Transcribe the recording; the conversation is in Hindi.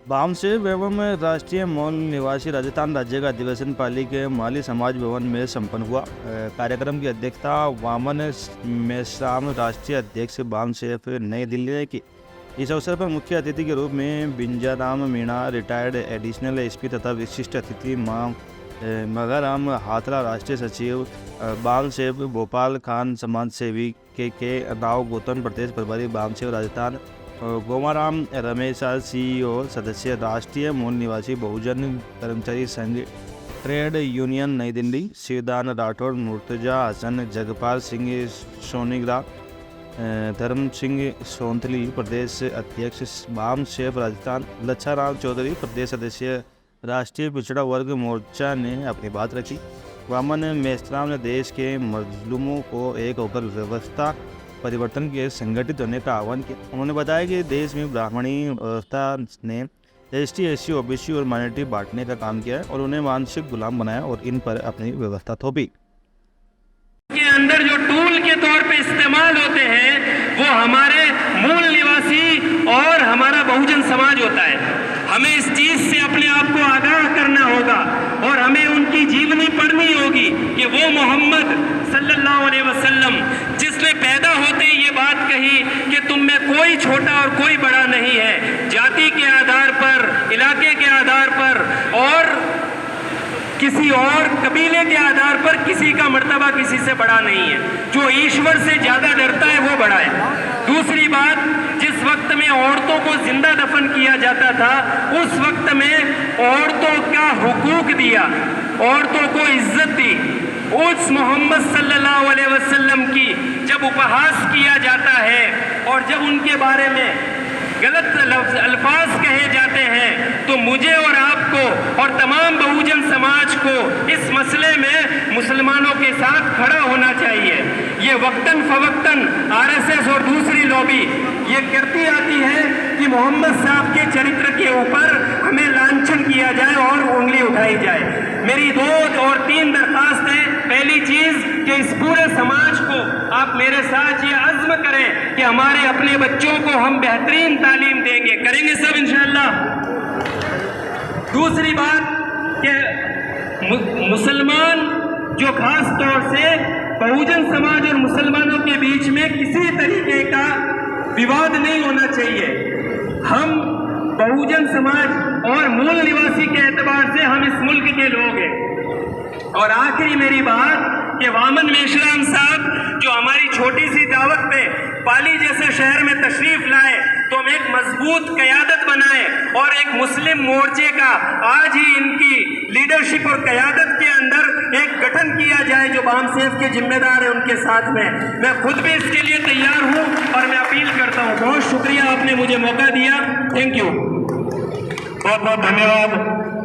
बामसेव एवं राष्ट्रीय मूल निवासी राजस्थान राज्य का अधिवेशन पाली के माली समाज भवन में संपन्न हुआ। कार्यक्रम की अध्यक्षता वामन मेश्राम राष्ट्रीय अध्यक्ष बामसेव नई दिल्ली ने की। इस अवसर पर मुख्य अतिथि के रूप में Binjaram Meena retired additional SP तथा विशिष्ट अतिथि मगाराम हाथरा राष्ट्रीय सचिव, बामसेव भोपाल खान समाज सेवी के राव गौतम प्रदेश प्रभारी बामसेव राजस्थान, गोमाराम रमेश सीईओ सदस्य राष्ट्रीय मूल निवासी बहुजन कर्मचारी संघ ट्रेड यूनियन नई दिल्ली, शिवदान राठौर, मुर्तजा हसन, जगपाल सिंह सोनीग्रा, धर्म सिंह सोंथली प्रदेश अध्यक्ष बामसेव राजस्थान, लच्छाराम चौधरी प्रदेश सदस्य राष्ट्रीय पिछड़ा वर्ग मोर्चा ने अपनी बात रखी। वामन मेश्राम ने देश के मजलूमों को एक होकर व्यवस्था परिवर्तन के संगठित होने का आह्वान किया। उन्होंने बताया कि देश में ब्राह्मणी व्यवस्था ने एसटी, एससी, ओबीसी और माइनॉरिटी बांटने का काम किया है और उन्हें मानसिक गुलाम बनाया और इन पर अपनी व्यवस्था थोपी। के अंदर जो टूल के तौर पे इस्तेमाल होते हैं वो हमारे मूल निवासी और हमारा बहुजन समाज होता है। हमें इस चीज से अपने आप को आगाह करना होगा और हमें उनकी जीवनी पढ़नी होगी कि वो मोहम्मद सल्लल्लाहु अलैहि वसल्लम जिसने पैदा होते ही ये बात कही कि तुम में कोई छोटा और कोई बड़ा नहीं है, जाति के आधार पर, इलाके के आधार पर और किसी और कबीले के आधार पर किसी का मर्तबा किसी से बड़ा नहीं है। जो ईश्वर से ज्यादा डरता है वो बड़ा है। दूसरी बात, जिस वक्त में औरतों को जिंदा दफन किया जाता था उस वक्त में औरतों का हुकूक दिया, औरतों को इज्जत दी। उस मोहम्मद सल्लल्लाहु अलैहि वसल्लम की जब उपहास किया जाता है और जब उनके बारे में गलत अल्फाज कहे जाते हैं तो मुझे और आपको और तमाम बहुजन समाज को इस मसले में मुसलमानों के साथ खड़ा होना चाहिए। ये वक्तन फवक्तन आरएसएस और दूसरी लॉबी ये करती आती है कि मोहम्मद साहब के चरित्र के ऊपर हमें लांछन किया जाए और उंगली उठाई जाए। मेरी 2 और 3 दरखास्त है। पहली चीज कि इस पूरे समाज को आप मेरे साथ ये अज़्म करें कि हमारे अपने बच्चों को हम बेहतरीन तालीम देंगे, करेंगे सब इंशाअल्लाह। दूसरी बात कि मुसलमान जो खास तौर से बहुजन समाज और मुसलमानों के बीच में किसी तरीके का विवाद नहीं होना चाहिए। हम बहुजन समाज और मूल निवासी के एतबार से हम इस मुल्क के लोग हैं। और आखिरी मेरी बात कि वामन मेश्राम साहब जो हमारी छोटी सी दावत पे पाली जैसे शहर में तशरीफ लाए तो हम एक मजबूत क़यादत बनाए और एक मुस्लिम मोर्चे का आज ही इनकी लीडरशिप और क़यादत के अंदर एक गठन किया जाए जो बामसेव के जिम्मेदार है उनके साथ में। मैं खुद भी इसके लिए तैयार हूँ और मैं अपील करता हूँ। बहुत शुक्रिया, आपने मुझे मौका दिया। थैंक यू, बहुत बहुत धन्यवाद।